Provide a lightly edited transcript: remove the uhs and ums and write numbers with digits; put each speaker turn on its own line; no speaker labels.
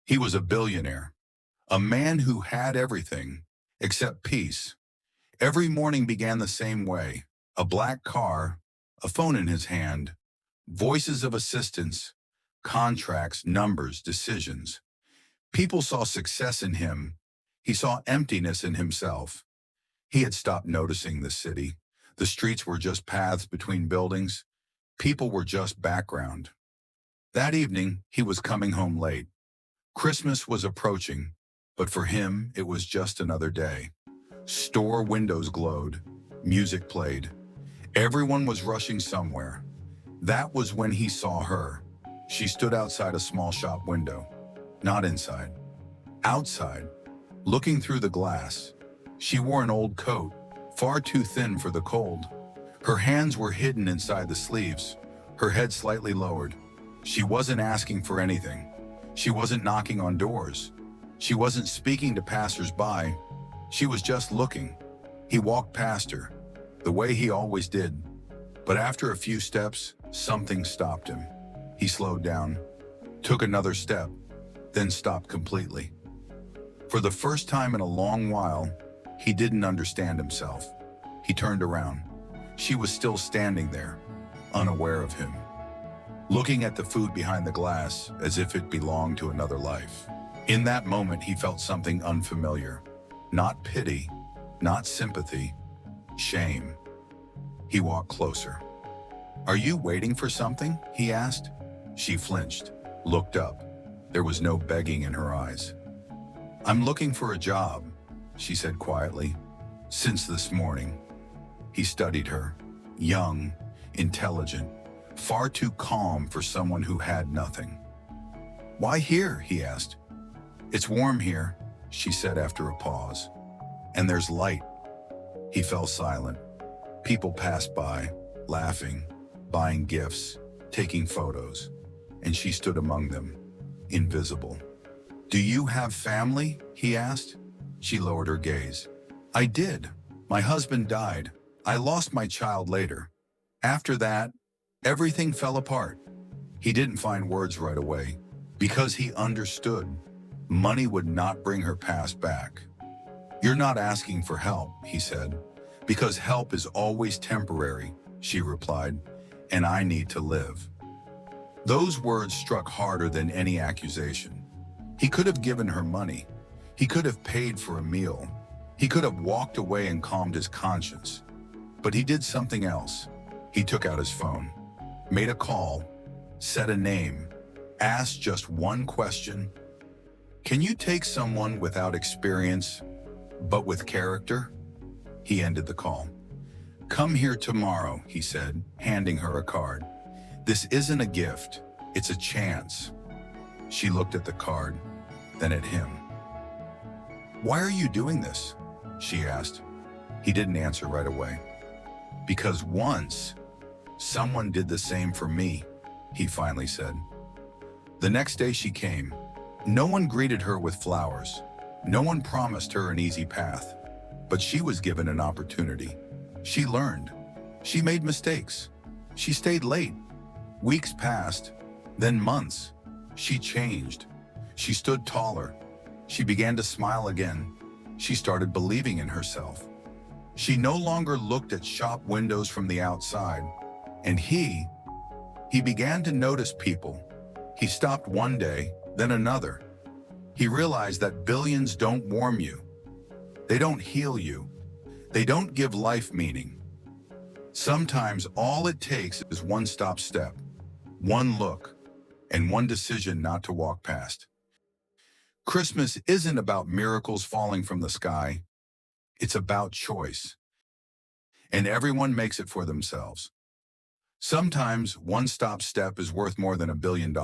He was a billionaire, a man who had everything except peace. Every morning began the same way: a black car, a phone in his hand, voices of assistance, contracts, numbers, decisions. People saw success in him. He saw emptiness in himself. He had stopped noticing the city. The streets were just paths between buildings. People were just background. That evening, he was coming home late. Christmas was approaching, but for him, it was just another day. Store windows glowed. Music played. Everyone was rushing somewhere. That was when he saw her. She stood outside a small shop window. Not inside. Outside. Looking through the glass. She wore an old coat, far too thin for the cold. Her hands were hidden inside the sleeves, her head slightly lowered. She wasn't asking for anything. She wasn't knocking on doors. She wasn't speaking to passers-by. She was just looking. He walked past her, the way he always did. But after a few steps, something stopped him. He slowed down, took another step, then stopped completely. For the first time in a long while, he didn't understand himself. He turned around. She was still standing there, unaware of him, looking at the food behind the glass as if it belonged to another life. In that moment, he felt something unfamiliar. Not pity, not sympathy, shame. He walked closer. "Are you waiting for something?" he asked. She flinched, looked up. There was no begging in her eyes. "I'm looking for a job," she said quietly. "Since this morning." He studied her, young, intelligent, far too calm for someone who had nothing. "Why here?" he asked. "It's warm here," she said after a pause. "And there's light." He fell silent. People passed by, laughing, buying gifts, taking photos, and she stood among them, invisible. "Do you have family?" he asked. She lowered her gaze. "I did. My husband died. I lost my child later. After that, everything fell apart." He didn't find words right away, because he understood. Money would not bring her past back. "You're not asking for help," he said. "Because help is always temporary," she replied, "and I need to live." Those words struck harder than any accusation. He could have given her money. He could have paid for a meal. He could have walked away and calmed his conscience. But he did something else. He took out his phone, made a call, said a name, asked just one question. "Can you take someone without experience, but with character?" He ended the call. "Come here tomorrow," he said, handing her a card. "This isn't a gift, it's a chance." She looked at the card, then at him. "Why are you doing this?" she asked. He didn't answer right away. "Because once, someone did the same for me," he finally said. The next day she came. No one greeted her with flowers. No one promised her an easy path. But she was given an opportunity. She learned. She made mistakes. She stayed late. Weeks passed, then months. She changed. She stood taller. She began to smile again. She started believing in herself. She no longer looked at shop windows from the outside. And he began to notice people. He stopped one day, then another. He realized that billions don't warm you. They don't heal you. They don't give life meaning. Sometimes all it takes is one step, one look, and one decision not to walk past. Christmas isn't about miracles falling from the sky. It's about choice. And everyone makes it for themselves. Sometimes one step is worth more than $1 billion.